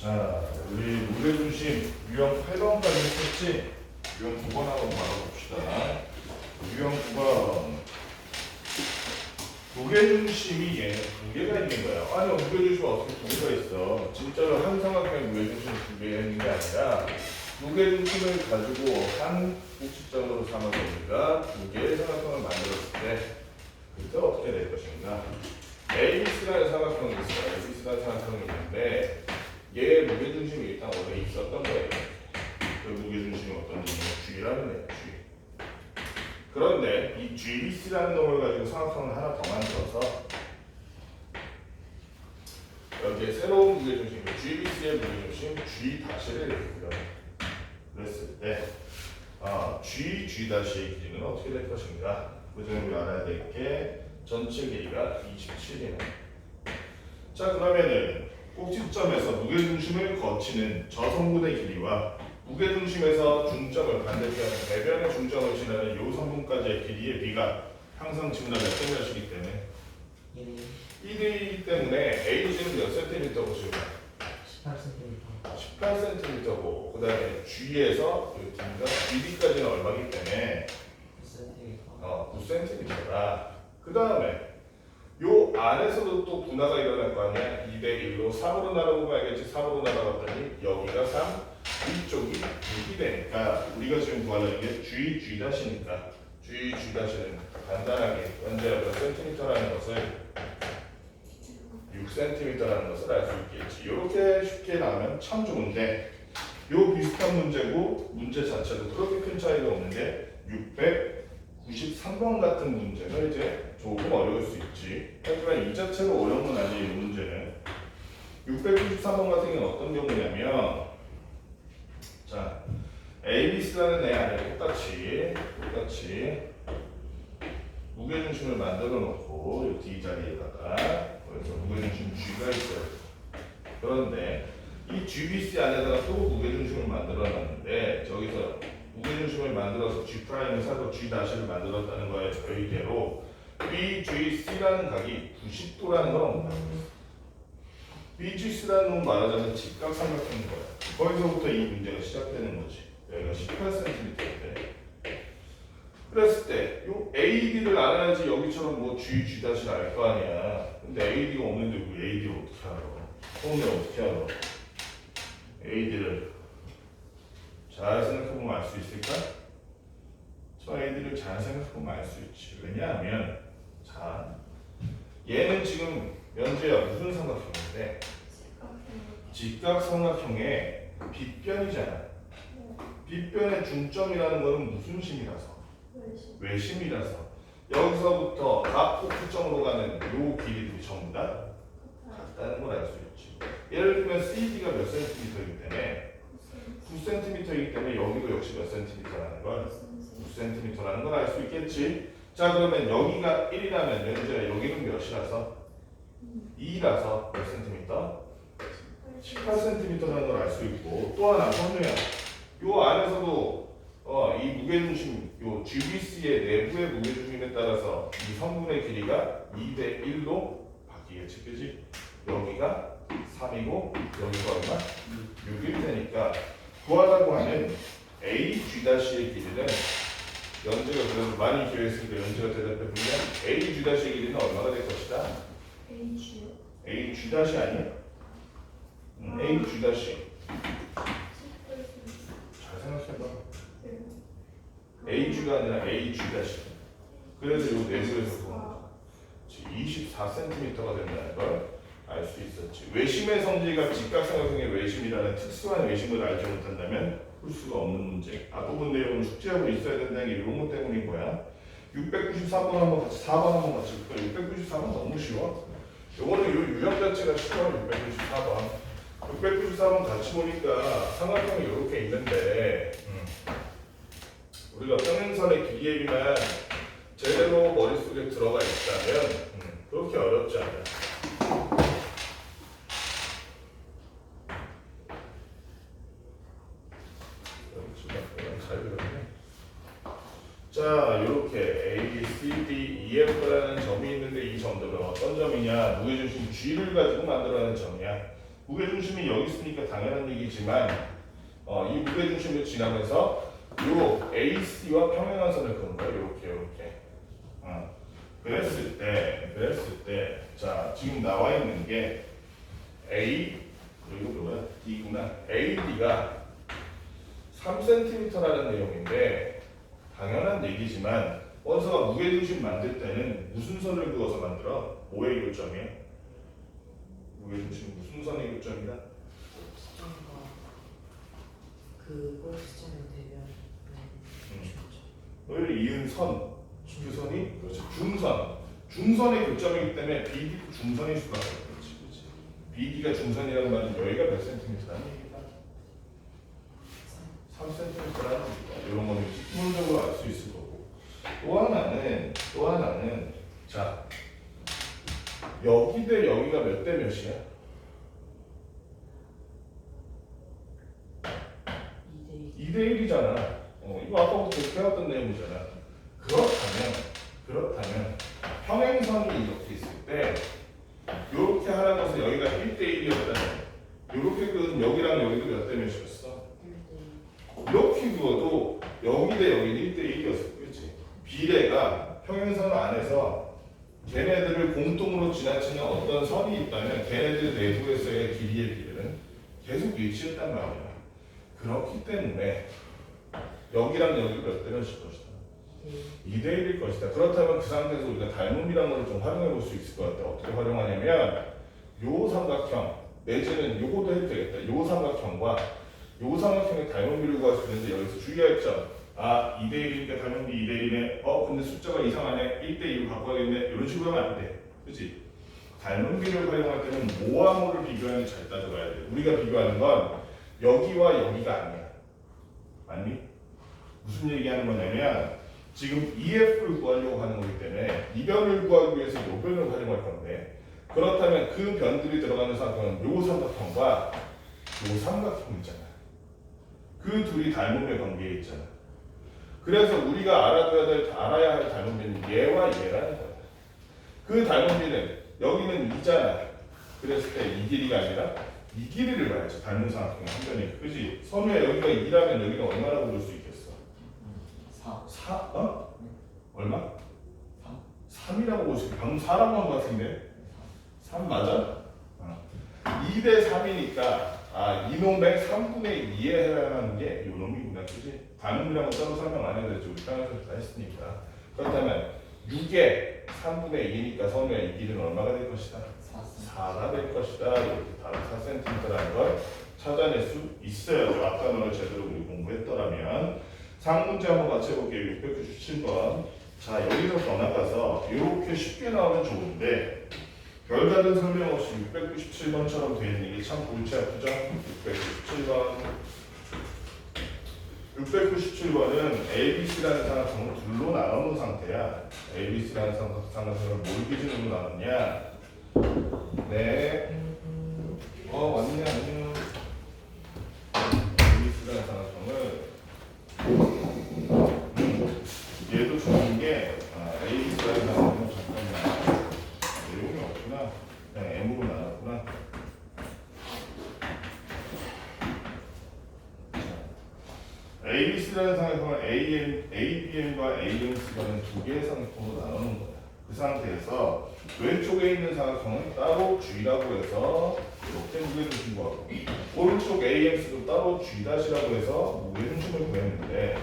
자, 우리 무게중심 유형 8번까지 했었지? 유형 9번 한번 바라봅시다. 유형 9번. 무게중심이 얘는 두 개가 있는 거야. 아니, 무게중심이 어떻게 두 개가 있어? 진짜로 한 삼각형의 무게중심이 두 개가 있는 게 아니라 무게중심을 가지고 한 꼭지점으로 삼아서 우리가 두 개의 삼각형을 만들었을 때 그때 어떻게 될 것인가? ABC라는 삼각형이 있어요. ABC라는 삼각형이 있는데 얘의 무게중심이 일단 원래 있었던 거예요. 그 무게중심이 어떤 놈이냐? G라는 애야, G. 그런데 이 GBC라는 놈을 가지고 삼각형을 하나 더 만들어서 여기에 새로운 무게중심, GBC의 무게중심 G'를 이렇게 그랬을 때 G''의 길이는 어떻게 될 것인가? 그 중에 우리 알아야 될 게 전체 길이가 27이네. 자, 그러면은 꼭지점에서 무게중심을 거치는 저 성분의 길이와 무게중심에서 중점을 반대편 대변의 중점을 지나는 이 성분까지의 길이의 비가 항상 지금 몇 대 몇이기 때문에 1이기 때문에 AG는 몇 cm고 지금 18cm. 18cm고 그 다음에 G에서 여기가 길이까지는 얼마기 때문에 9cm다. 그 다음에 요 안에서도 또 분화가 일어날 거 아니야. 2대1로 3으로 나눠보면 알겠지. 3으로 나눠봤더니 여기가 3, 이쪽이 6이 되니까 우리가 지금 구하려는 게 G''니까 G''는 간단하게 현재 몇 cm라는 것을 6cm라는 것을 알 수 있겠지. 이렇게 쉽게 나오면 참 좋은데 요 비슷한 문제고 문제 자체도 그렇게 큰 차이가 없는 게 693번 같은 문제는 이제 조금 어려울 수 있지. 하지만 이 자체로 어려운 건 아니에요. 이 문제는 693번 같은 경우는 어떤 경우냐면 자, ABC라는 애 안에 똑같이 무게중심을 만들어 놓고 이 D 자리에다가 그래서 무게중심 G가 있어요. 그런데 이 GBC 안에다가 또 무게중심을 만들어 놨는데 저기서 무게중심을 만들어서 G'을 사서 G''를 만들었다는 거예요. 저희대로 BGC라는 각이 90도라는 걸 없나? BGC라는 건 말하자면 직각삼각형인 거야. 거기서부터 이 문제가 시작되는 거지. 여기가 18cm인데 그랬을 때 요 AD를 알아야지 여기처럼 뭐 G'를 알 거 아니야. 근데 AD가 없는데 그 AD를 어떻게 알아? 처음에 어떻게 알아? AD를 잘 생각해보면 알 수 있을까? 저 AD를 잘 생각해보면 알 수 있지. 왜냐하면 자 얘는 지금 면제야 무슨 삼각형인데 직각삼각형의 빗변이잖아. 빗변의 중점이라는 거는 무슨 심이라서? 외심이라서 여기서부터 각 꼭지점으로 가는 요 길이들이 전부 다 같다는 걸 알 수 있지. 예를 들면 CD가 몇 cm이기 때문에 9cm이기 때문에 여기도 역시 몇 cm라는 걸 9cm라는 걸 알 수 있겠지. 자, 그러면 여기가 1이라면 면제가 여기는 몇이라서? 2라서 몇 cm? 18cm라는 걸 알 수 있고 또 하나 선우야. 요 안에서도 이 무게중심, 요 GBC의 내부의 무게중심에 따라서 이 성분의 길이가 2대1로 바뀌겠지, 그지? 여기가 3이고 여기가 얼마? 6일 테니까 구하라고 하는 AG''의 길이는 연제가 그래서 많이 기회했으니까 연제가 대답해보면 AG''의 길이는 얼마가 될 것이다? AG' 아니야? AG'. 잘 생각해봐. AG가 아니라 AG'. 그래서 이 내부에서 보면 24cm가 된다는 걸 알 수 있었지. 외심의 성질과 직각삼각형의 외심이라는 특수한 외심을 알지 못한다면 풀 수가 없는 문제. 앞부분 내용은 숙지하고 있어야 된다는 게 이런 것 때문인 거야. 693번 한번 같이 4번 한번 같이 볼까? 694번 너무 쉬워. 요거는 요 유형 자체가 쉬워요. 694번. 694번 같이 보니까 삼각형이 이렇게 있는데 우리가 평행선의 길이의 비만 제대로 머릿속에 들어가 있다면 그렇게 어렵지 않아. 잘 그렸네. 자, 이렇게 A, C, D, EF라는 점이 있는데 이 점들은 어떤 점이냐? 무게중심 G를 가지고 만들어낸 점이야. 무게중심이 여기 있으니까 당연한 얘기지만 이 무게중심을 지나면서 요 AC와 평행한 선을 그은 거야. 이렇게. 그랬을 때, 자 지금 나와 있는 게 A 이거 뭐야? D구나. AD가 3cm라는 내용인데 당연한 얘기지만 원소가 무게중심 만들 때는 무슨 선을 그어서 만들어? 뭐의 교점이야? 무게중심 무슨 선의 교점이다? 그걸 시점에 되면 을 이은 선, 그 선이 그렇지 중선의 교점이기 때문에 BD도 중선일 수가 없어. 그렇지. BD가 중선이라는 말은 여기가 몇 센티미터라는 얘기다? 3cm라는 얘기다. 이런 거는 기본적으로 알 수 있을 거고. 또 하나는 자 여기 대 여기가 몇 대 몇이야? 2대 1이잖아. 이거 아까부터 배웠던 내용이잖아. 그렇다면 평행선이 이렇게 있을 때 이렇게 하라고 해서 여기가 1대 1이었다면 이렇게 그은 여기랑 여기도 몇 대 몇이었어? 이렇게 그어도 여기 대 여기는 1대 1이었어. 그렇지? 비례가 평행선 안에서 걔네들을 공통으로 지나치는 어떤 선이 있다면 걔네들 내부에서의 길이의 비례는 계속 일치했단 말이야. 그렇기 때문에 여기랑 여기 몇 대 몇일 것이다? 2대 1일 것이다. 그렇다면 그 상태에서 우리가 닮음이라는 걸 좀 활용해 볼 수 있을 것 같아. 어떻게 활용하냐면 요 삼각형 내지는 요거도 해도 되겠다. 요 삼각형과 요 삼각형의 닮음비를 구할 수 있는데 여기서 주의할 점 2대 1이니까 닮음비 2대 1에 근데 숫자가 이상하네. 1대 2로 바꿔야겠네. 이런 식으로 하면 안 돼. 그치? 닮음비를 활용할 때는 뭐와 뭐를 비교하는지 잘 따져봐야 돼. 우리가 비교하는 건 여기와 여기가 아니야. 맞니? 무슨 얘기하는 거냐면 지금 EF를 구하려고 하는 거기 때문에 이 변을 구하기 위해서 이 변을 활용할 건데 그렇다면 그 변들이 들어가는 삼각형은 요 삼각형과 요 삼각형이잖아. 그 둘이 닮음의 관계에 있잖아. 그래서 우리가 알아야 할 닮음비는 얘와 얘라는 거야. 그 닮음비는 여기는 2잖아. 그랬을 때 이 길이가 아니라 이 길이를 봐야지. 닮은 삼각형의 한 변이. 그지? 선우야 여기가 2라면 여기가 얼마라고 볼 수 있겠어? 4? 얼마? 3이라고 볼 수 있겠어. 방금 4라고 한 것 같은데? 3 맞아? 2대 3이니까 이놈의 3분의 2에 해당하는 게 요 놈이구나. 그지? 닮음이라고 따로 설명 안 해도 되죠. 우리 평양에서 다 했으니까. 그렇다면 6의 3분의 2니까 선우야 이 길이는 얼마가 될 것이다? 4가 될 것이다. 이렇게 바로 4cm라는 걸 찾아낼 수 있어야죠. 아까 너를 제대로 우리 공부했더라면. 상문제 한번 같이 해볼게요. 697번. 자 여기서 더 나가서 이렇게 쉽게 나오면 좋은데 별다른 설명 없이 697번처럼 되어 있는 게 참 골치 아프죠? 697번은 ABC라는 삼각형을 둘로 나눠놓은 상태야. ABC라는 삼각형을 뭘 기준으로 나눴냐? 네. 왔냐? 안녕. ABC라는 삼각형을 얘도 주는 게 ABC라는 삼각형은 잠깐만 내용이 없구나. 그냥 M으로 나눴구나. ABC라는 삼각형을 ABM과 AMC라는 두 개의 삼각형으로 나누는 거야. 그 상태에서 왼쪽에 있는 삼각형은 따로 G라고 해서 이렇게 무게중심 구하고 오른쪽 AMC도 따로 G'라고 해서 무게중심을 구했는데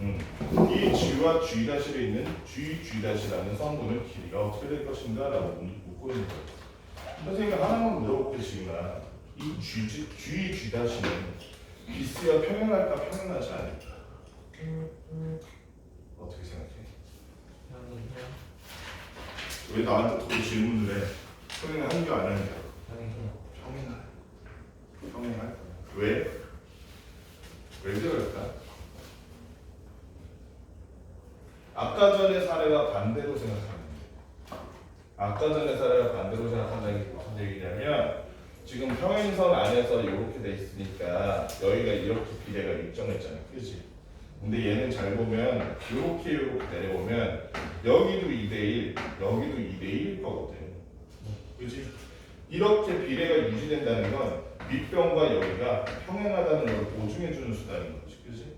이 G와 G'에 있는 GG'라는 성분의 길이가 어떻게 될 것인가 라고 묻고 있는 거예요. 선생님이 하나만 물어볼게 지금 이 GG'는 비스가 평행할까 평행하지 않을까? 어떻게 생각해? 왜 나한테 또 질문을 해? 평행하는겨 안 하는겨? 평행할 거야. 왜? 왜 그럴까? 아까 전의 사례와 반대로 생각하는 아까 전의 사례와 반대로 생각한다는 게 무슨 얘기냐면 지금 평행선 안에서 이렇게 돼 있으니까 여기가 이렇게 비례가 일정했잖아. 그지? 근데 얘는 잘 보면 이렇게 내려오면 여기도 2대1 여기도 2대1일 거거든. 그지? 이렇게 비례가 유지된다는 건 밑변과 여기가 평행하다는 걸 보증해주는 수단인 거지, 그지?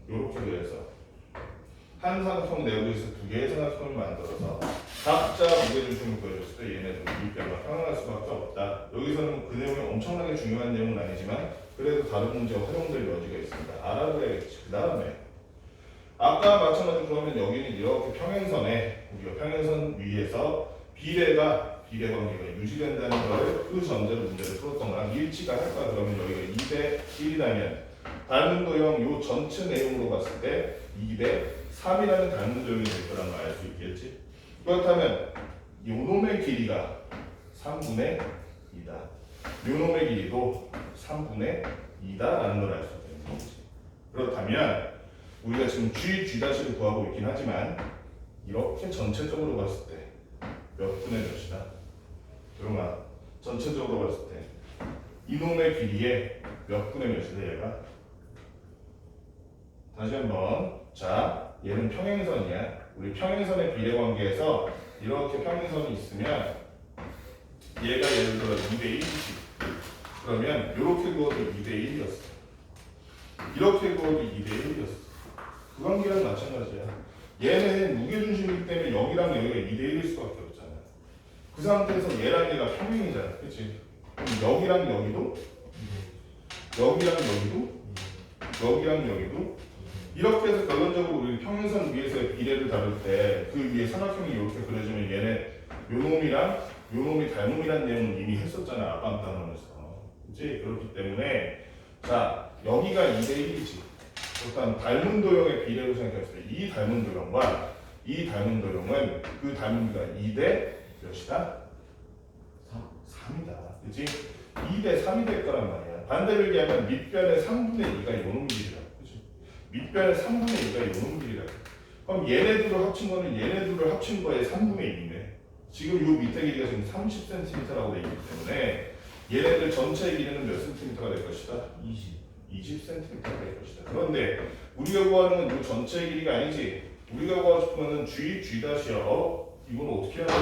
이렇게 돼서 한 삼각형 내부에서 두 개의 삼각형을 만들어서 각자 무게중심을 구해줬을 때 얘네들 밑변과 평행할 수밖에 없다. 여기서는 그 내용이 엄청나게 중요한 내용은 아니지만 그래도 다른 문제에 활용될 여지가 있습니다. 알아둬야겠지. 그 다음에 아까 마찬가지로 그러면 여기는 이렇게 평행선에 우리가 평행선 위에서 비례 관계가 유지된다는 걸 그 전제로 문제를 풀었던 거랑 일치가 할까? 그러면 여기가 2대 1이라면 닮은도형 요 전체 내용으로 봤을 때 2대 3이라는 닮은도형이 될 거라는 걸 알 수 있겠지? 그렇다면 요 놈의 길이가 3분의 2다. 요 놈의 길이도 3분의 2다라는 걸 알 수 있는 거지. 그렇다면 우리가 지금 G'를 구하고 있긴 하지만 이렇게 전체적으로 봤을 때 몇 분의 몇이다? 조용아, 전체적으로 봤을 때 이놈의 길이의 몇 분의 몇이다 얘가? 다시 한번. 자, 얘는 평행선이야. 우리 평행선의 비례 관계에서 이렇게 평행선이 있으면 얘가 예를 들어 2대 1이지. 그러면 이렇게 그어도 2대 1이었어. 이렇게 그어도 2대 1이었어. 그 관계랑 마찬가지야. 얘는 무게중심이기 때문에 0이랑 여기가 2대 1일 수밖에 없잖아. 그 상태에서 얘랑 얘가 평행이잖아. 그치? 그럼 여기랑 여기도 여기랑 여기도 이렇게 해서 결론적으로 우리 평행선 위에서의 비례를 다룰 때 그 위에 삼각형이 이렇게 그려지면 얘네 요놈이랑 요놈이 닮음이라는 내용은 이미 했었잖아. 아빠 단원에서. 그치? 그렇기 때문에 자 여기가 2대 1이지. 일단 닮은 도형의 비례로 생각했을 때 이 닮은 도형과 이 닮은 도형은 그 닮은비가 2대 몇이다? 3이다. 그치? 2대 3이 될 거란 말이야. 반대로 얘기하면 밑변의 3분의 2가 요놈 길이다. 그치? 밑변의 3분의 2가 요놈 길이다. 그럼 얘네들을 합친 거는 얘네들을 합친 거의 3분의 1이네. 지금 요 밑에 길이가 지금 30cm라고 되어 있기 때문에 얘네들 전체 길이는 몇 cm가 될 것이다? 20cm가 될 것이다. 그런데 우리가 구하는 건 요 전체 길이가 아니지. 우리가 구하고 싶은 거는 G'이야. 이건 어떻게 해야 돼?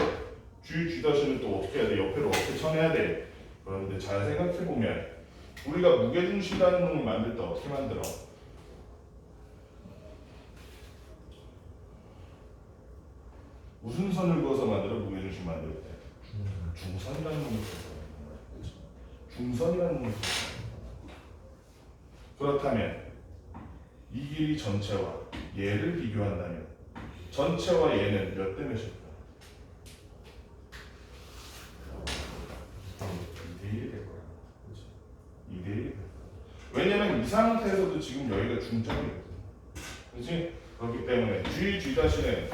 G'는 또 어떻게 해야 돼? 옆에로 어떻게 쳐내야 돼? 그런데 잘 생각해보면 우리가 무게중심이라는 놈을 만들 때 어떻게 만들어? 무슨 선을 그어서 만들어? 무게중심 만들 때 중선이라는 놈을 그어서 만드는 거야. 중선이라는 놈을 그어서 그렇다면 이 길이 전체와 얘를 비교한다면 전체와 얘는 몇 대 몇일까? 2대 1이 될 거야. 그렇지? 2대 1이 될 거야. 왜냐면 이 상태에서도 지금 여기가 중점이거든. 그렇지? 그렇기 때문에 G'는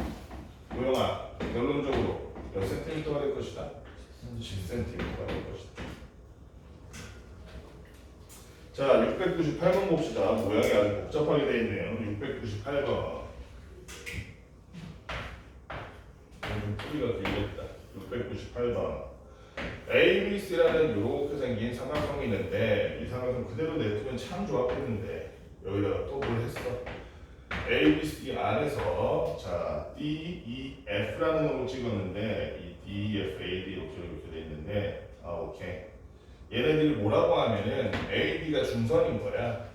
도영아 결론적으로 몇 센티미터가 될 것이다? 10cm가 될 것이다. 자, 698번 봅시다. 모양이 아주 복잡하게 되어 있네요. 698번. 소리가 길겠다. 698번. ABC라는 이렇게 생긴 삼각형이 있는데 이 삼각형 그대로 내두면 참 좋았겠는데 여기다가 또 뭘 했어? ABC 안에서 자 DEF라는 놈을 찍었는데 이 DEF, AD 이렇게 돼 있는데 오케이. 얘네들이 뭐라고 하면은 AB가 중선인 거야.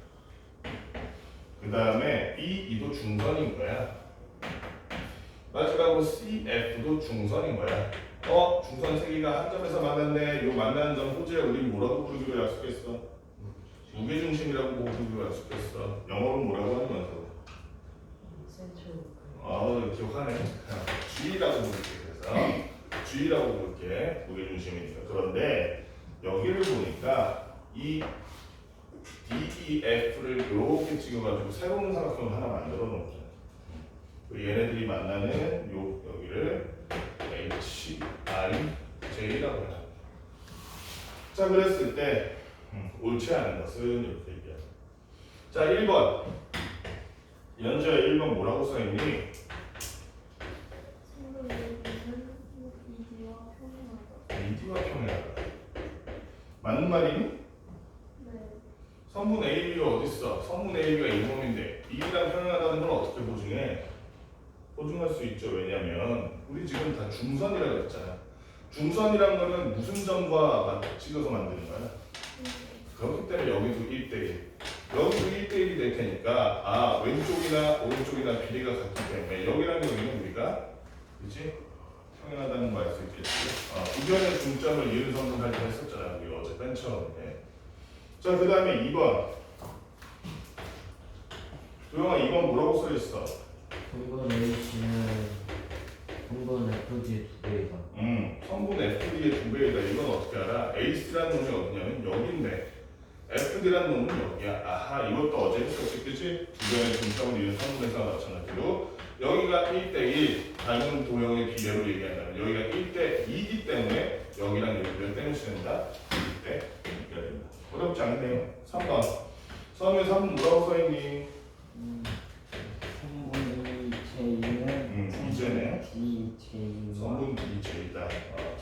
그 다음에 BE도 중선인 거야. 마지막으로 CF도 중선인 거야. 중선 세 개가 한 점에서 만났네. 요 만나는 점 호주에 우린 뭐라고 부르기로 약속했어? 무게중심이라고 부르기로 약속했어. 영어로 뭐라고 하는 거야? 기억하네. G라고 부를게. 그래서 G라고 부를게. 무게중심이니까. 그런데 여기를 보니까 이 DEF를 이렇게 찍어가지고 새로운 삼각형을 하나 만들어 놓자. 얘네들이 만나는 여기를 HIJ라고 해요. 자, 그랬을 때 옳지 않은 것은 이렇게 얘기해요. 자, 1번. 연주야 1번 뭐라고 써있니? 이디와 평행하다. 맞는 말이니? 네. 선분 AB가 어딨어? 선분 AB가 이 놈인데 B랑 평행하다는 걸 어떻게 보증해? 보증할 수 있죠. 왜냐면 우리 지금 다 중선이라고 했잖아. 중선이란 거는 무슨 점과 찍어서 만드는 거야? 그렇기 때문에 여기도 1대1 여기도 1대1이 될 테니까 아 왼쪽이나 오른쪽이나 비례가 같기 때문에 여기랑 여기는 우리가 그치? 평행하다는 거 알 수 있겠지? 우변의 중점을 이은 성분할 때 했었잖아 우리 어제 맨 처음에. 자 그 다음에 2번 도영아 2번 뭐라고 써있어? 성분 H는 성분 FD의 2배이다. 성분 FD의 2배이다. 이건 어떻게 알아? AC라는 놈이 어디냐면 여기인데 FD라는 놈은 여기야. 아하 이것도 어제 했었지 그치? 우변의 중점을 이은 성분에서 마찬가지로 여기가 1대1 닮은 도형의 비례로 얘기한다면 여기가 1대2이기 때문에 여기랑 여기를 떼놓으시 된다. 1대 2가 된다. 어렵지 않네요. 3번 처음에 3번 뭐라고 써있니? 성분 J는 이제네. DJ와 성분 DJ다.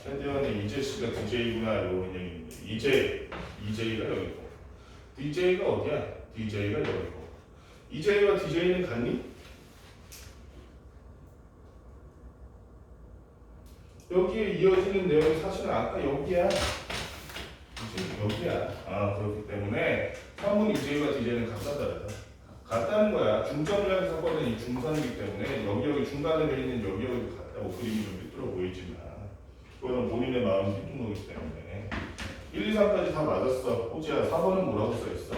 최대현의 이재씨가 DJ구나 이런 얘기인데 EJ가 여기고 DJ가 어디야? DJ가 여기고 EJ와 DJ는 같니? 여기에 이어지는 내용이 사실은 아까 여기야. 이제 여기야. 그렇기 때문에 성분 EJ와 DJ는 같다다. 같다는 거야. 중점을 향해서 뻗은 이 중선이기 때문에 여기 중간에 돼 있는 여기도 같다고 그림이 좀 삐뚤어 보이지만 그거는 본인의 마음이 삐뚤 거기 때문에 1, 2, 3까지 다 맞았어. 호지야 4번은 뭐라고 써있어?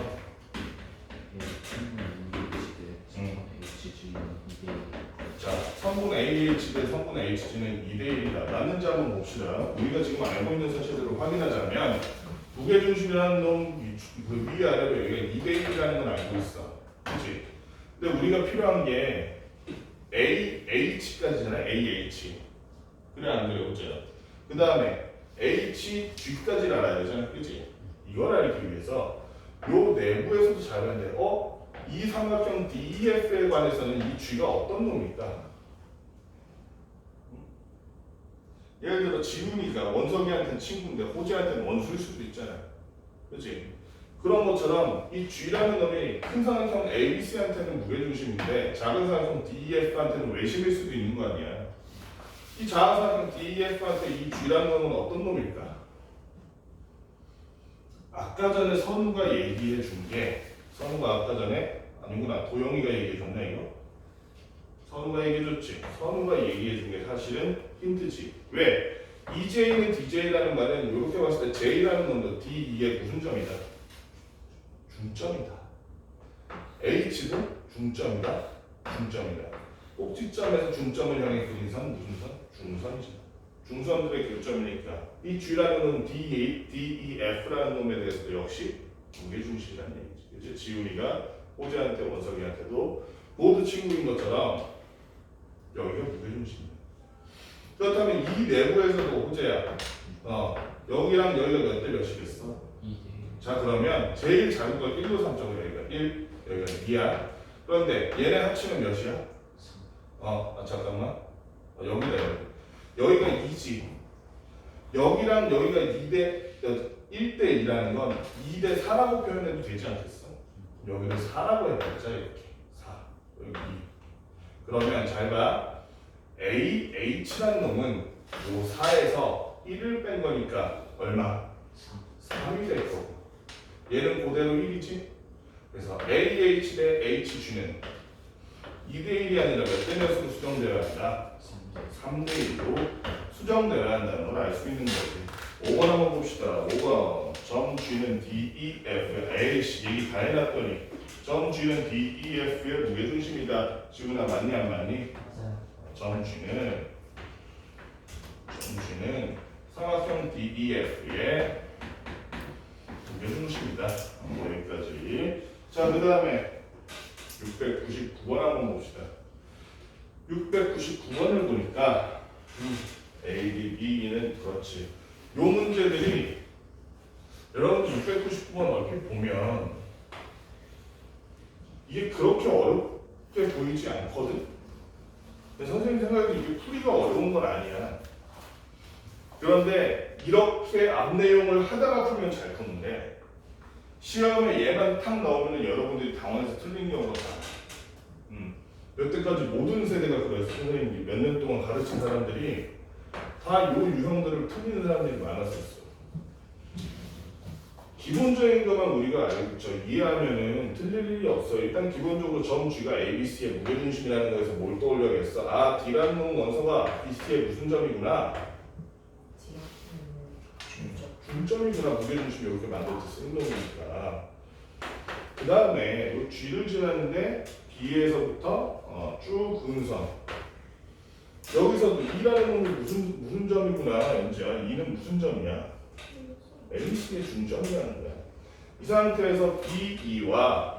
자, 성분 AH 대 성분 HG는 2대1이다. 맞는지 한번 봅시다. 우리가 지금 알고 있는 사실들을 확인하자면 무게중심이라는 놈 그 위아래로 여기가 2대1이라는 건 알고 있어. 그치? 근데 우리가 필요한 게 AH까지잖아. AH. 그래 안 그래? 어째요? 그 다음에 HG까지를 알아야 되잖아. 그치? 이걸 알기 위해서 요 내부에서도 잘 알아야 돼. 이 삼각형 DEF에 관해서는 이 G가 어떤 놈일까? 예를 들어 지훈이가 원석이한테는 친구인데 호지한테는 원수일 수도 있잖아. 그치? 그런 것처럼 이 G라는 놈이 큰 삼각형 ABC한테는 무게중심인데 작은 삼각형 DEF한테는 외심일 수도 있는 거 아니야. 이 작은 삼각형 DEF한테 이 G라는 놈은 어떤 놈일까? 아까 전에 선우가 얘기해 준 게 선우가 아까 전에 아니구나 도영이가 얘기해 줬네 이거? 선우가 얘기해 줬지. 선우가 얘기해 준 게 사실은 힌트지. 왜? EJ는 DJ라는 말은 이렇게 봤을 때 J라는 놈도 DE의 무슨 점이다? 중점이다. H도 중점이다. 중점이다. 꼭지점에서 중점을 향해 그린 선 무슨 선? 중선이지. 중선들의 교점이니까 이 G라는 놈은 DEF라는 놈에 대해서도 역시 무게중심이라는 얘기지. 그치? 지훈이가 호재한테 원석이한테도 모두 친구인 것처럼 여기가 무게중심이야. 그렇다면 이 내부에서도 호재야. 여기랑 여기가 몇 대 몇이겠어? 2대1. 자 그러면 제일 작은 걸 1로 삼자고 여기가 1, 여기가 2야. 그런데 얘네 합치면 몇이야? 잠깐만. 여기다 여기가 2지. 여기랑 여기가 1대 2라는 건 2대 4라고 표현해도 되지 않겠어? 여기를 4라고 해보자 이렇게 4 여기 2. 그러면 잘 봐. AH라는 놈은 요 4에서 1을 뺀 거니까 얼마? 3이 될 거고 얘는 그대로 1이지. 그래서 AH 대 HG는 2대1이 아니라 몇 대 몇으로 수정되어야 한다? 3대1로 수정되어야 한다는 걸 알 수 있는 거지. 5번 한번 봅시다. 5번 점 G는 DEF 에이씨 얘기 다 해놨더니 점 G는 DEF의 무게중심이다. 지훈아 맞니 안 맞니? 맞아요. 점 G는 삼각형 DEF의 무게중심이다. 여기까지. 자 그 다음에 699번 한번 봅시다. 699번을 보니까 A, B, B는 그렇지. 요 문제들이 여러분 699번 얼핏 보면 이게 그렇게 어렵게 보이지 않거든. 근데 선생님 생각에도 이게 풀이가 어려운 건 아니야. 그런데 이렇게 앞 내용을 하다가 풀면 잘 푸는데 시험에 얘만 탁 나오면 여러분들이 당황해서 틀린 경우가 많아. 여태까지 모든 세대가 그래서 선생님이 몇 년 동안 가르친 사람들이 다 다 요 유형들을 틀리는 사람들이 많았었어. 기본적인 것만 우리가 알죠. 이해하면은 틀릴 일이 없어요. 일단 기본적으로 점 G가 ABC의 무게중심이라는 거에서 뭘 떠올려야겠어? 아, D라는 원소가 BC의 무슨 점이구나? 중점이구나. 무게중심이 이렇게 만들 때 쓰는 놈이니까. 그 다음에 요 G를 지났는데 B에서부터 쭉 근선. 여기서도 E라는 놈이 무슨 점이구나. 연지야. E는 무슨 점이야? ABC의 중점이라는 거야. 이 상태에서 BE와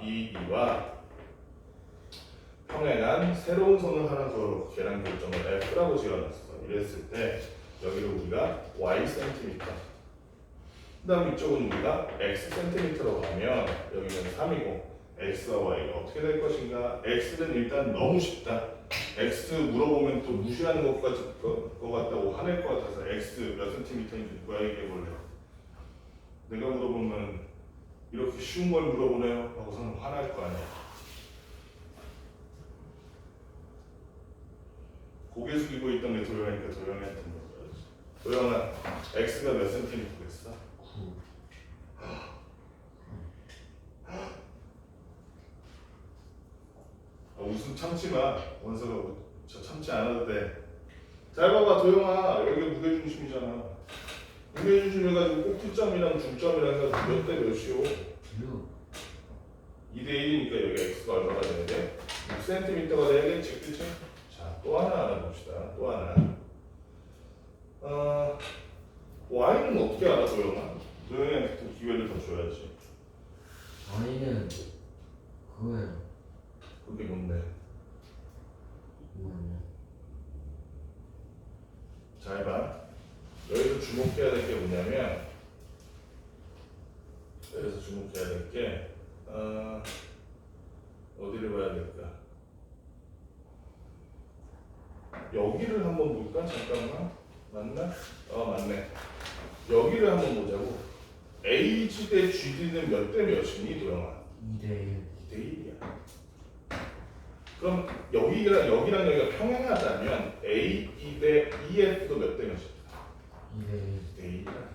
평행한 새로운 선을 하나 더 계량 결정을 F라고 지어놨어. 이랬을 때 여기를 우리가 Y cm, 그 다음 이쪽은 우리가 X cm로 가면 여기는 3이고 X와 Y가 어떻게 될 것인가? X는 일단 너무 쉽다. X 물어보면 또 무시하는 것 같다고 화낼 것 같아서 X 몇 센티미터인지 누가 얘기해볼래? 내가 물어보면 이렇게 쉬운 걸 물어보네요 하고서는 화날 거 아니야. 고개 숙이고 있던 게 도영이니까 도영이한테 물어봐야지. 도영아, X가 몇 센티미터겠어? 9. 웃음 참지 마. 원서가 저 참지 않아도 돼. 잘 봐봐 도영아, 여기 무게중심이잖아. 무게중심 해가지고 꼭지점이랑 중점이랑 해서 몇 대 몇이요? 6. 2대1이니까 여기 X가 얼마가 되는데? 6cm가 돼야겠지, 그치? 자, 또 하나 알아봅시다. 또 하나. Y는 어떻게 알아, 도영아? 도영이한테 또 기회를 더 줘야지. Y는 그거예요. 그게 뭔데? 뭐냐? 잘 봐. 여기서 주목해야 될 게 뭐냐면, 여기서 주목해야 될 게, 어디를 봐야 될까? 여기를 한번 볼까? 잠깐만. 맞나? 맞네. 여기를 한번 보자고. AG 대 GD는 몇 대 몇이니, 도영아? 2대1. 2대1이야. 그럼 여기랑 여기가 평행하다면 A2 대 EF도 몇 대 몇이야? 2대1. 2대1이야.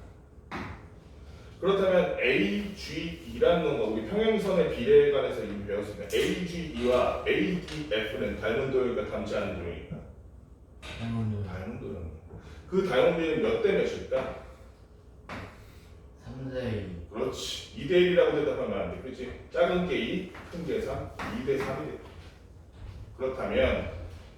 그렇다면 AGE라는 건 우리 평행선의 비례에 관해서 이미 배웠으니까 AGE와 ADF는 닮은 도형이니까 닮지 않은 도형이니까 닮은 도형이야. 그 닮은비는 몇 대 몇일까? 3대2. 그렇지. 2대1이라고 대답하면 안 돼. 그렇지? 작은 게 2, 큰 게 3, 2대 3이 돼. 그렇다면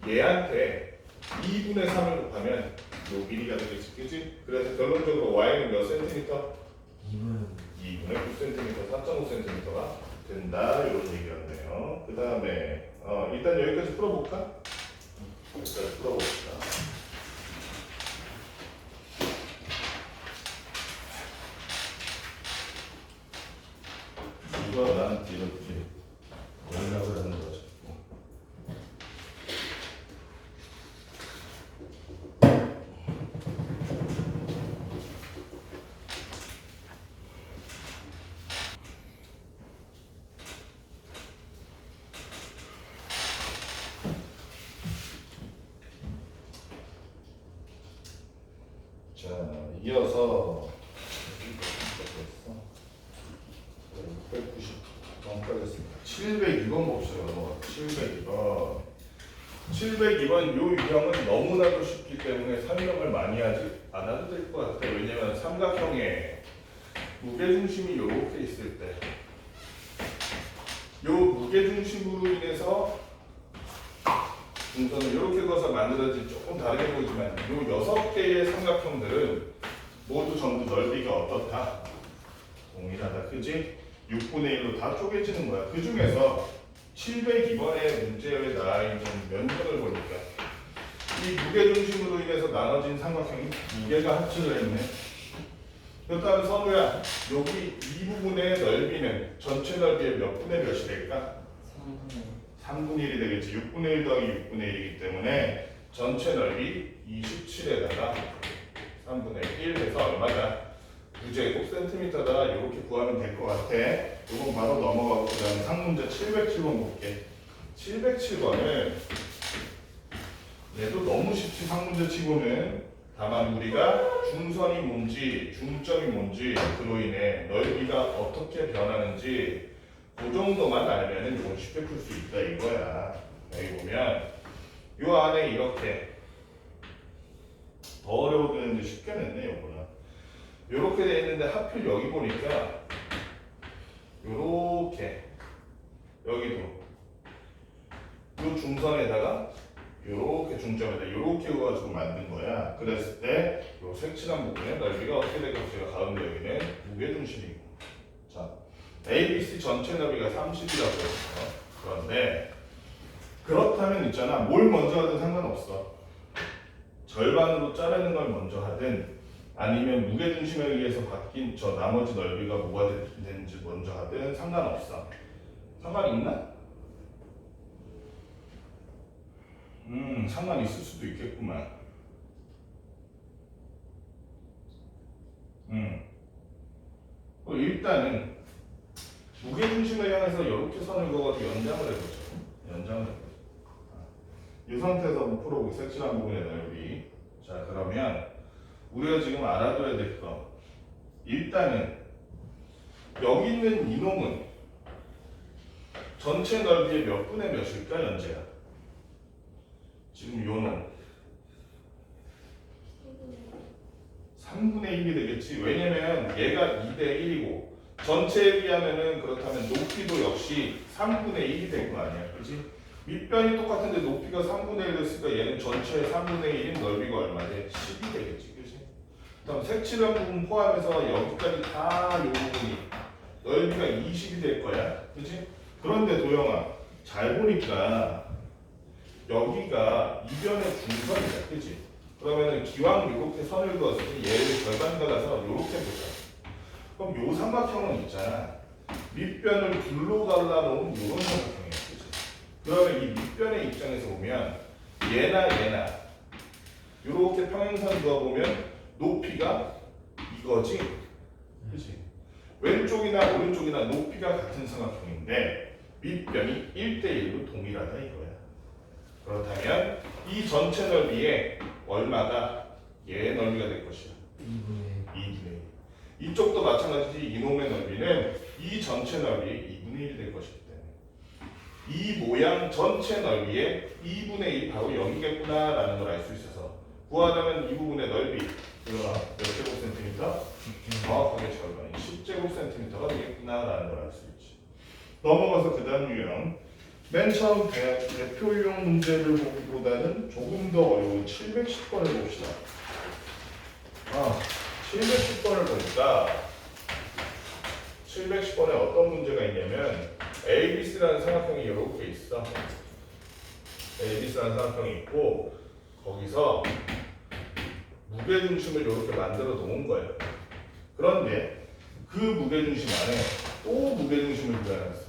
얘한테 2분의 3을 곱하면 요 길이가 되겠지. 그렇지? 그래서 결론적으로 Y는 몇 센티미터? 2분의 9cm, 4.5cm가 된다. 이런 얘기였네요. 그 다음에 일단 여기까지 풀어볼까? 여기까지 풀어봅시다. 이거 나한테 이렇게 연락을 하는 거죠. 자, 이어서 690 넘어가겠습니다. 702번 봅시다. 702번. 702번 요 유형은 너무나도 쉽기 때문에 설명을 많이 하지 않아도 될 것 같아요. 왜냐면 삼각형에 무게중심이 이렇게 있을 때 요 무게중심으로 인해서 중선을 이렇게 그어서 만들어진 조금 다르게 보이지만 요 6개의 삼각형들은 모두 전부 넓이가 어떻다? 동일하다. 그지? 6분의 1로 다 쪼개지는 거야. 그 중에서 702번의 문제에 나와 있는 면적을 보니까 이 무게중심으로 인해서 나눠진 삼각형이 2개가 합쳐져 있네. 그렇다면 선우야, 여기 이 부분의 넓이는 전체 넓이의 몇 분의 몇이 될까? 3분의 1이 되겠지. 6분의 1 더하기 6분의 1이기 때문에 전체 넓이 27에다가 3분의 1 해서 얼마다? 9제곱 센티미터다. 이렇게 구하면 될 것 같아. 이건 바로 넘어가고 그 다음에 상문제 707번 볼게. 707번을 얘도 너무 쉽지. 상문제 치고는 다만 우리가 중선이 뭔지 중점이 뭔지 그로 인해 넓이가 어떻게 변하는지 그 정도만 알면은 이건 쉽게 풀 수 있다 이거야. 여기 보면 요 안에 이렇게 더 어려워지는데 쉽게 냈네 요거는. 요렇게 돼 있는데 하필 여기 보니까 요렇게 여기도 요 중선에다가 요렇게 중점에다 요렇게 해가지고 만든 거야. 그랬을 때 요 색칠한 부분의 넓이가 어떻게 되겠어요? 가운데 여기는 무게중심이고. 자, ABC 전체 넓이가 30이라고 했어. 그런데 그렇다면 있잖아. 뭘 먼저 하든 상관없어. 절반으로 자르는 걸 먼저 하든 아니면 무게중심에 의해서 바뀐 저 나머지 넓이가 뭐가 되는지 먼저 하든 상관없어. 상관 있나? 상관 있을 수도 있겠구만. 일단은 무게중심을 향해서 이렇게 선을 그어가지고 연장을 해보죠. 연장을 해보죠. 이 상태에서 한번 풀어보고 색칠한 부분의 넓이. 자, 그러면 우리가 지금 알아둬야 될 거. 일단은 여기 있는 이놈은 전체 넓이의 몇 분의 몇일까, 연재야? 지금 요놈 3분의 1이 되겠지. 왜냐면 얘가 2대 1이고 전체에 비하면은 그렇다면 높이도 역시 3분의 1이 될 거 아니야. 그렇지? 밑변이 똑같은데 높이가 3분의 1 됐으니까 얘는 전체의 3분의 1인 넓이가 얼마지? 10이 되겠지. 그렇지? 그다음 색칠한 부분 포함해서 여기까지 다 요 부분이 넓이가 20이 될 거야. 그렇지? 그런데 도영아 잘 보니까 여기가 이변의 중선이다. 그치? 그러면은 기왕 이렇게 선을 그었으니 얘를 절반 갈라서 이렇게 보자. 그럼 요 삼각형은 있잖아. 밑변을 둘로 갈라놓은 이런 삼각형이야. 그치? 그러면 이 밑변의 입장에서 보면 얘나 이렇게 평행선 그어보면 높이가 이거지. 그치? 왼쪽이나 오른쪽이나 높이가 같은 삼각형인데 밑변이 1대1로 동일하다 이거야. 그렇다면 이 전체 넓이에 얼마가 얘 넓이가 될 것이야. 2분의 1. 이쪽도 마찬가지지. 이놈의 넓이는 이 전체 넓이의 2분의 1이 될 것이기 때문에 이 모양 전체 넓이의 2분의 1이 바로 여기겠구나 라는 걸 알 수 있어서 구하려면 이 부분의 넓이 몇 제곱센티미터? 정확하게 절반이 10제곱센티미터가 되겠구나 라는 걸 알 수 있지. 넘어가서 그 다음 유형. 맨 처음 대표용 문제를 보기보다는 조금 더 어려운 710번을 봅시다. 710번을 보니까 710번에 어떤 문제가 있냐면 ABC라는 삼각형이 이렇게 있어. ABC라는 삼각형이 있고 거기서 무게중심을 이렇게 만들어 놓은 거예요. 그런데 그 무게중심 안에 또 무게중심을 구해놨어.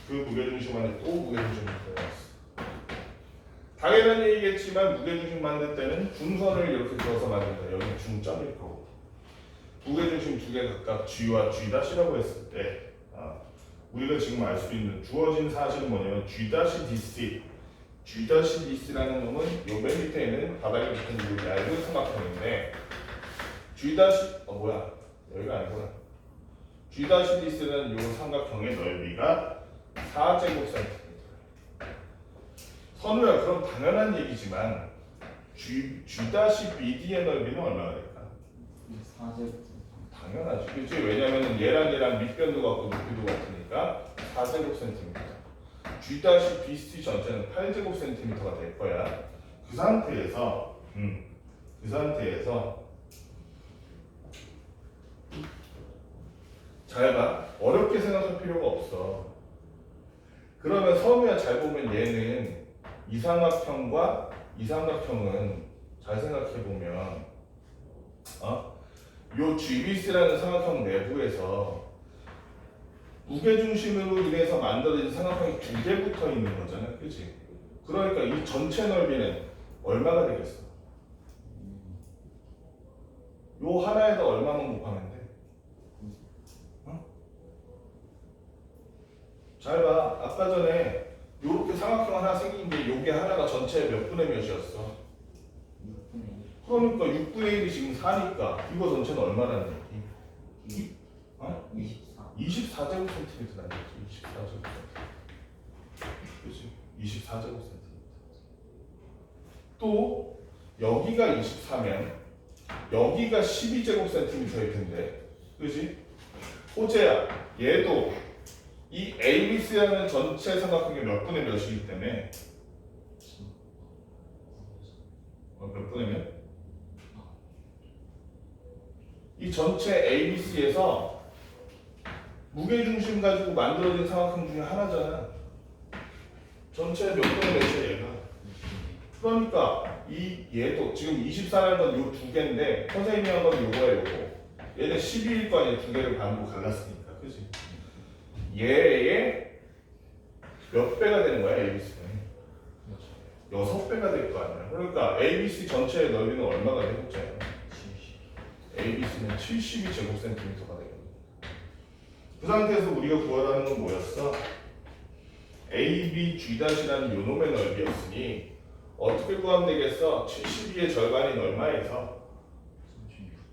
그 무게중심 안에 또 무게중심을 구해놨어. 당연한 얘기겠지만 무게중심 만들 때는 중선을 이렇게 그어서 만든다. 여기는 중점일 거고. 무게중심 두 개 각각 G와 G'라고 했을 때 우리가 지금 알 수 있는 주어진 사실은 뭐냐면 G'DC G'DC라는 놈은 요 맨 밑에 있는 바닥에 붙은 이 얇은 삼각형인데 여기가 아니구나. G'DC는 요 삼각형의 넓이가 4제곱센티미터. 선우야, 그럼 당연한 얘기지만 G'BD의 넓이는 얼마나 될까? 4제곱. 당연하지. 그렇지? 왜냐면 얘랑 밑변도 같고 높이도 같으니까 4제곱센티미터. G'BC 전체는 8제곱센티미터가 될 거야. 그 상태에서 잘 봐. 어렵게 생각할 필요가 없어. 그러면 선우야 잘 보면 얘는 이 삼각형과 이 삼각형은 잘 생각해 보면 요 GBC라는 삼각형 내부에서 무게중심으로 인해서 만들어진 삼각형이 두 개 붙어 있는 거잖아. 그치? 그러니까 이 전체 넓이는 얼마가 되겠어? 요 하나에다 얼마만 곱하면 돼? 잘 봐. 아까 전에 요렇게 삼각형 하나 생긴 게 요게 하나가 전체 몇 분의 몇이었어? 6분의 그러니까 6분의 1이 지금 4니까 이거 전체는 얼마라는 얘기? 24 24제곱센티미터라는 거지. 24제곱센티미터. 그렇지? 24제곱센티미터. 또 여기가 24면 여기가 12제곱센티미터일 텐데, 그렇지? 호재야. 얘도 이 ABC라는 전체 삼각형의 몇 분의 몇이기 때문에 몇 분의 몇? 이 전체 ABC에서 무게중심 가지고 만들어진 삼각형 중에 하나잖아. 전체 몇 분의 몇이야 얘가. 그러니까 이 얘도 지금 24라는 건 요 두 개인데 선생님이 한 건 요거야 요거. 얘는 12일 거 아니야. 두 개를 반으로 갈랐으니까. 그치? 얘의 몇 배가 되는 거야 ABC는? 6배가 될 거 아니야. 그러니까 ABC 전체의 넓이는 얼마가 되겠죠? ABC는 72제곱센티미터가 되거든. 그 상태에서 우리가 구하라는 건 뭐였어? ABG'라는 요놈의 넓이였으니 어떻게 구하면 되겠어? 72의 절반인 얼마에서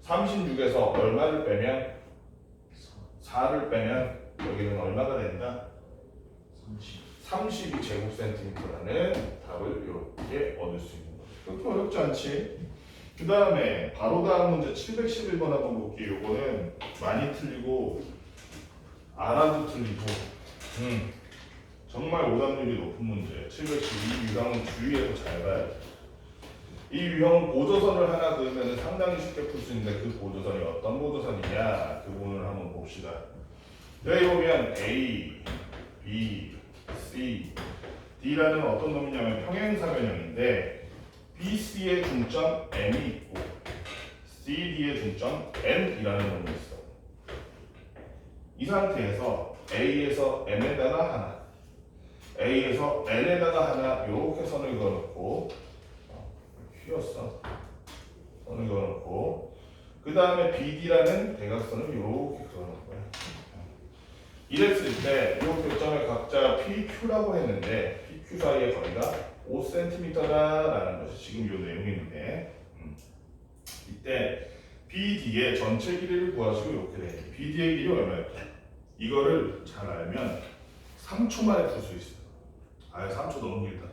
36에서 얼마를 빼면 4를 빼면 여기는 얼마가 된다? 32제곱센티미터라는 답을 이렇게 얻을 수 있는 거죠. 그렇게 어렵지 않지? 그 다음에 바로 다음 문제 711번 한번 볼게요. 요거는 많이 틀리고 알아도 틀리고 정말 오답률이 높은 문제. 712 유형은 주의해서 잘 봐야 돼. 이 유형은 보조선을 하나 그으면 상당히 쉽게 풀 수 있는데 그 보조선이 어떤 보조선이냐 그 부분을 한번 봅시다. 여기 보면 A, B, C, D라는 어떤 놈이냐면 평행사변형인데 BC의 중점 M이 있고 CD의 중점 N이라는 놈이 있어. 이 상태에서 A에서 M에다가 하나, A에서 N에다가 하나 이렇게 선을 그어놓고 휘었어. 선을 그어놓고 그 다음에 BD라는 대각선을 이렇게 그어놓은 거야. 이랬을 때 이 교점의 각자 PQ라고 했는데 PQ 사이의 거리가 5cm다라는 것이 지금 이 내용인데 이때 BD의 전체 길이를 구하시고 이렇게 돼. BD의 길이 얼마일까? 이거를 잘 알면 3초 만에 풀 수 있어요. 3초 너무 길다.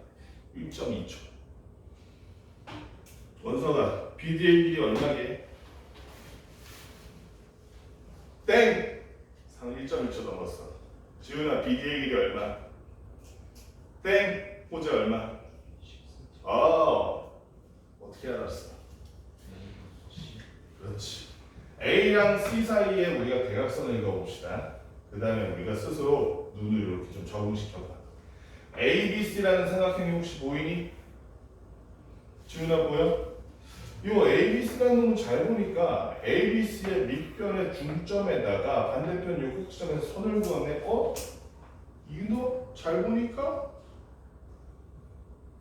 1.2초. 원서가 BD의 길이 얼마게? 땡! 1.2초 넘었어. 지훈아, BD의 길이 얼마? 땡! 호재 얼마? 어떻게 알았어? 그렇지. A랑 C 사이에 우리가 대각선을 그어봅시다. 그 다음에 우리가 스스로 눈을 이렇게 좀 적응시켜봐. ABC라는 삼각형이 혹시 보이니? 지훈아 보여? 요 ABC라는 놈은 잘 보니까 ABC의 밑변의 중점에다가 반대편 요 끝점에서 선을 그었네. 이거 잘 보니까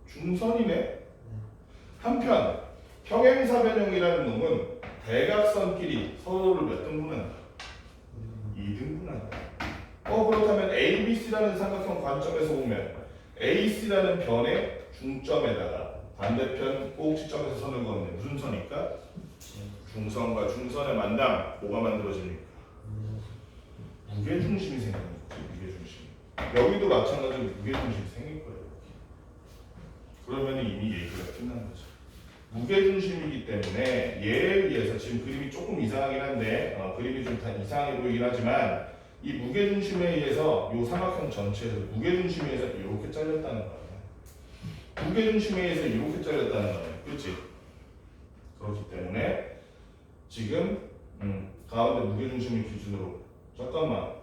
중선이네. 한편 평행사변형이라는 놈은 대각선끼리 서로를 몇 등분한다? 2등분한다. 그렇다면 ABC라는 삼각형 관점에서 보면 AC라는 변의 중점에다가 반대편 꼭지점에서 선을 그었네. 무슨 선일까? 중선과 중선의 만남. 뭐가 만들어집니까? 무게중심이 생기는 거지. 무게중심. 여기도 마찬가지로 무게중심이 생길 거예요. 그러면 이미 얘기가 끝난 거죠. 무게중심이기 때문에 얘에 의해서 지금 그림이 조금 이상하긴 한데 그림이 좀 다 이상해 보이긴 하지만 이 무게중심에 의해서 이 삼각형 전체에서 무게중심에 의해서 이렇게 잘렸다는 거예요. 무게중심에 의해서 이렇게 잘렸다는 거예요. 그렇지? 그렇기 때문에 지금 가운데 무게중심을 기준으로 잠깐만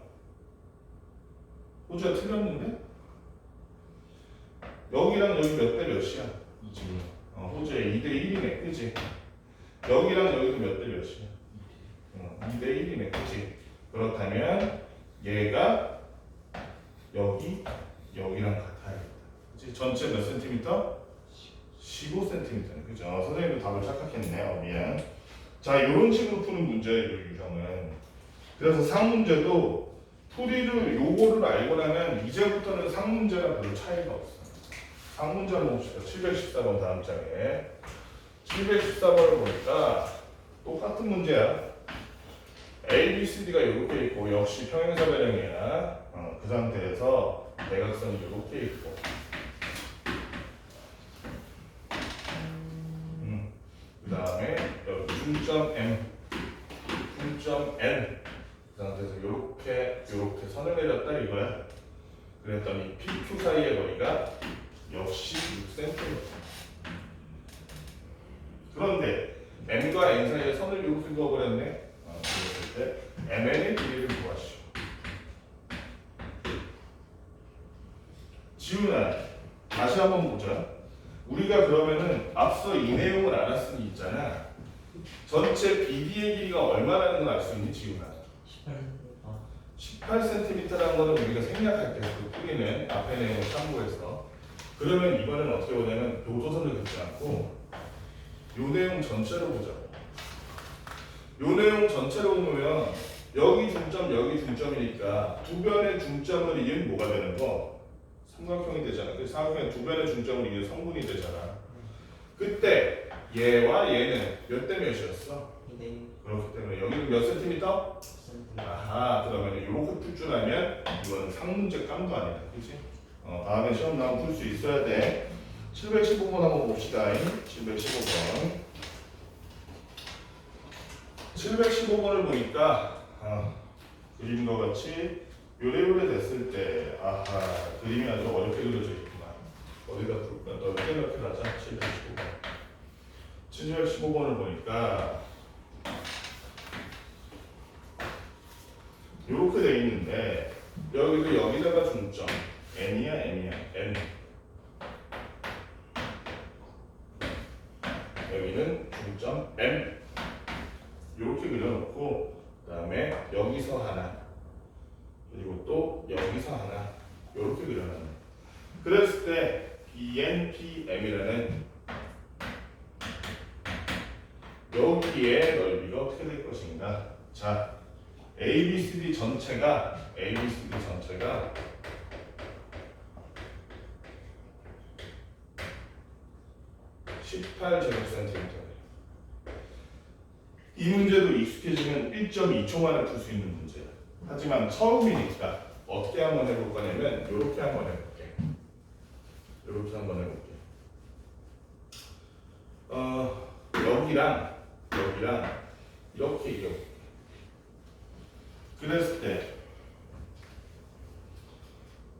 호주가 틀렸는데? 여기랑 여기 몇 대 몇이야? 지금 호주의 2대 1이네. 그치? 여기랑 여기도 몇 대 몇이야? 2대 1이네. 그치? 그렇다면 얘가 여기랑 같아야겠다. 그치? 전체 몇 센티미터? 15cm네. 그죠? 선생님도 답을 착각했네요. 미안. 자, 이런 식으로 푸는 문제예요, 유형은. 그래서 상문제도 풀이를 요거를 알고 나면 이제부터는 상문제랑 별로 차이가 없어요. 상문제를 봅시다. 714번 다음 장에. 714번을 보니까 똑같은 문제야. A, B, C, D가 이렇게 있고 역시 평행사변형이야. 그 상태에서 대각선이 이렇게 있고 그 다음에 여기 중점 M, 중점 N 그 상태에서 이렇게 선을 내렸다 이거야. 그랬더니 PQ 사이의 거리가 역시 6cm. 그런데 M과 N 사이에 선을 이렇게 그어버렸네. 그랬을 때 MN의 길이를 구하시오. 지훈아, 다시 한번 보자. 우리가 그러면은 앞서 이 내용을 알았으니 있잖아. 전체 BD의 길이가 얼마라는 걸 알 수 있니, 지훈아? 18cm라는 거는 우리가 생략할게. 그 뿌리는 앞에 내용을 참고해서. 그러면 이번엔 어떻게 보냐면 교도선을 긋지 않고 요 내용 전체로 보자고. 요 내용 전체로 보면 여기 중점, 여기 중점이니까 두 변의 중점을 이은 뭐가 되는 거? 삼각형이 되잖아. 그 삼각형의 두 변의 중점을 이은 성분이 되잖아. 그때 얘와 얘는 몇 대 몇이었어? 그렇기 때문에 여기는 몇 센티미터? 아하, 그러면 이렇게 풀 줄 알면 이거는 상문제 깜도 아니다. 그치? 다음에 시험 나오면 풀 수 있어야 돼. 715번 한번 봅시다. 715번. 715번을 보니까 그림과 같이 요래요래 됐을 때 아하, 그림이 아주 어렵게 그려져 있구나. 어디다 풀까? 넓게 넓게 가자. 715번. 715번을 보니까 이렇게 돼 있는데 여기도 여기다가 중점 N이야 M이야 N. 여기는 중점 M. 이렇게 그려놓고 그 다음에 여기서 하나 그리고 또 여기서 하나 이렇게 그려놨네. 그랬을 때 BNPM이라는 여기의 넓이가 어떻게 될 것인가? 자, ABCD 전체가 18제곱센티미터. 이 문제도 익숙해지면 1.2초 만에 풀 수 있는 문제야. 하지만 처음이니까 어떻게 한번 해볼 거냐면 이렇게 한번 해볼게. 이렇게 한번 해볼게. 여기랑 이렇게 이어볼게. 그랬을 때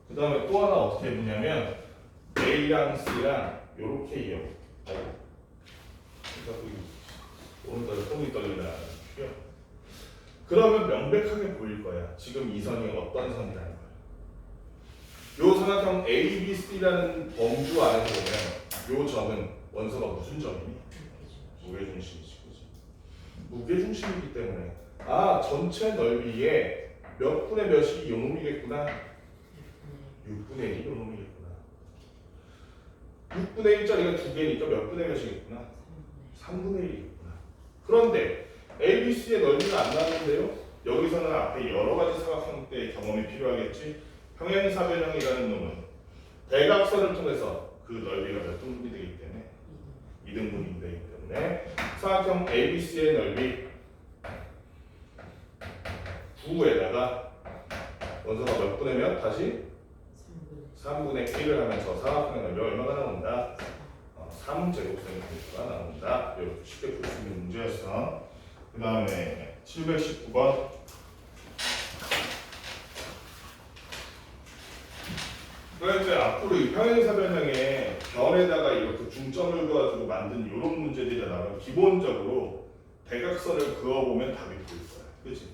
그 다음에 또 하나 어떻게 해보냐면 A랑 C랑 이렇게 이어볼게. 오늘따라 손이 떨리나. 그러면 명백하게 보일 거야. 지금 이 선이 어떤 선이라는 거야. 요 삼각형 ABC라는 범주 안에서 보면 요 점은 원소가 무슨 점이니? 무게중심이지. 무게중심이기 때문에 전체 넓이의 몇 분의 몇이 요 놈이겠구나. 6분의 1이 요 놈이겠구나. 6분의 1짜리가 두 개니까 몇 분의 몇이겠구나. 3분의 1이겠구나. 그런데 ABC의 넓이가 안 나왔는데요. 여기서는 앞에 여러 가지 사각형 때의 경험이 필요하겠지. 평행사변형이라는 놈은 대각선을 통해서 그 넓이가 몇 등분이 되기 때문에 2등분이 되기 때문에 사각형 ABC의 넓이 9에다가 원소가 몇 분의 몇? 다시 3분의 1을 하면 저 사각형의 넓이 얼마가 나온다? 3제곱센티미터가 나온다. 이렇게 쉽게 풀 수 있는 문제였어. 그 다음에 719번. 그러니까 이제 앞으로 이 평행사변형의 변에다가 이렇게 중점을 가지고 만든 이런 문제들이 나오면 기본적으로 대각선을 그어보면 답이 보일 거야. 그치?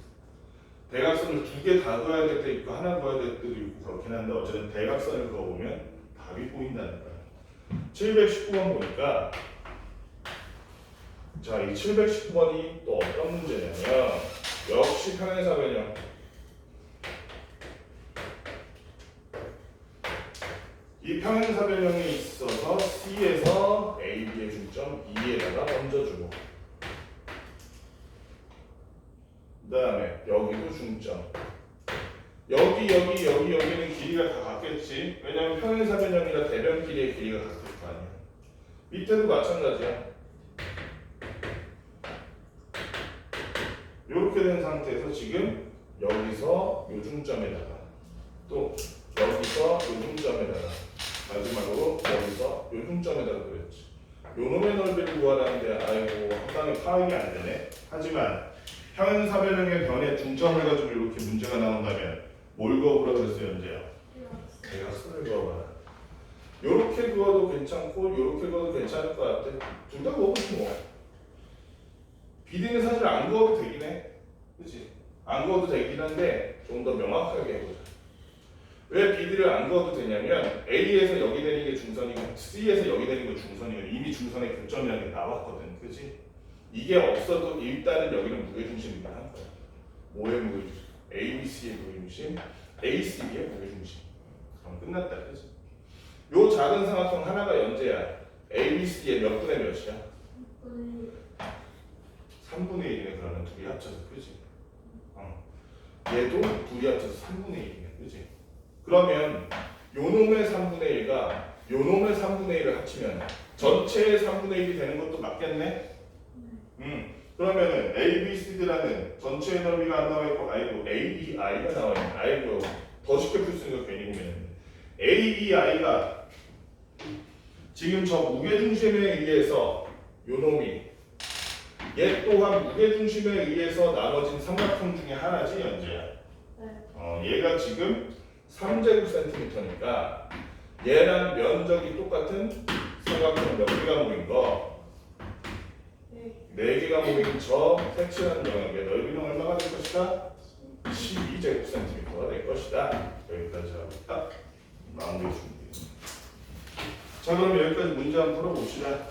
대각선을 두 개 다 그어야 될 때 있고 하나 그어야 될 때도 있고 그렇긴 한데 어쨌든 대각선을 그어보면 답이 보인다는 거야. 719번 보니까 자, 이 719번이 또 어떤 문제냐면 역시 평행사변형. 이 평행사변형에 있어서 C에서 A, B의 중점 E에다가 얹어주고 그 다음에 여기도 중점 여기는 길이가 다 같겠지. 왜냐하면 평행사변형이라 대변 길이의 길이가 같을 거 아니야. 밑에도 마찬가지야. 이렇게 된 상태에서 지금 여기서 요 중점에다가 또 여기서 요 중점에다가 마지막으로 여기서 요 중점에다가 그렸지. 요 놈의 넓이를 구하라는데 아이고 상당히 파악이 안 되네. 하지만 현사변형의 변의 중점을 가지고 이렇게 문제가 나온다면 뭘 그어보라 그랬어요, 연재야? 대각선을 그어봐라. 요렇게 그어도 괜찮고 요렇게 그어도 괜찮을 것 같아. 둘 다 그어보지 뭐. 비디는 사실 안 그어도 되긴 해. 그치? 안 그어도 되긴 한데 좀 더 명확하게 해보자. 왜 B들을 안 그어도 되냐면 A에서 여기 되는 게 중선이고 C에서 여기 되는 게 중선이고 이미 중선의 교점이라는 게 나왔거든. 그치? 이게 없어도 일단은 여기는 무게중심이긴 한 거야. 뭐의 무게중심? A, B, C의 무게중심, A, C, B의 무게중심. 그럼 끝났다. 그치? 요 작은 삼각형 하나가 연재야. A, B, C의 몇 분의 몇이야? 3분의 1이네. 그러면 둘이 합쳐서. 그치? 얘도 둘이 합쳐서 3분의 1이네. 그치? 그러면 요 놈의 3분의 1과 요 놈의 3분의 1을 합치면 전체의 3분의 1이 되는 것도 맞겠네? 그러면은 A, B, C들라는 전체의 넓이가 안 나와 있고 아이고 A, E, I가 나와 있네. 아이고 더 쉽게 풀 수 있는 거 괜히 보면 A, E, I가 지금 저 무게중심에 의해서 요 놈이 얘 또한 무게중심에 의해서 나눠진 삼각형 중에 하나지 연재야. 얘가 지금 3제곱센티미터니까 얘랑 면적이 똑같은 삼각형 몇 개가 모인 거? 4개가 모인 저 색칠한 영역의 넓이는 얼마가 될 것이다? 12제곱센티미터가 될 것이다. 여기까지 하고 딱 마무리해 줍니다. 자, 그럼 여기까지 문제 한번 풀어봅시다.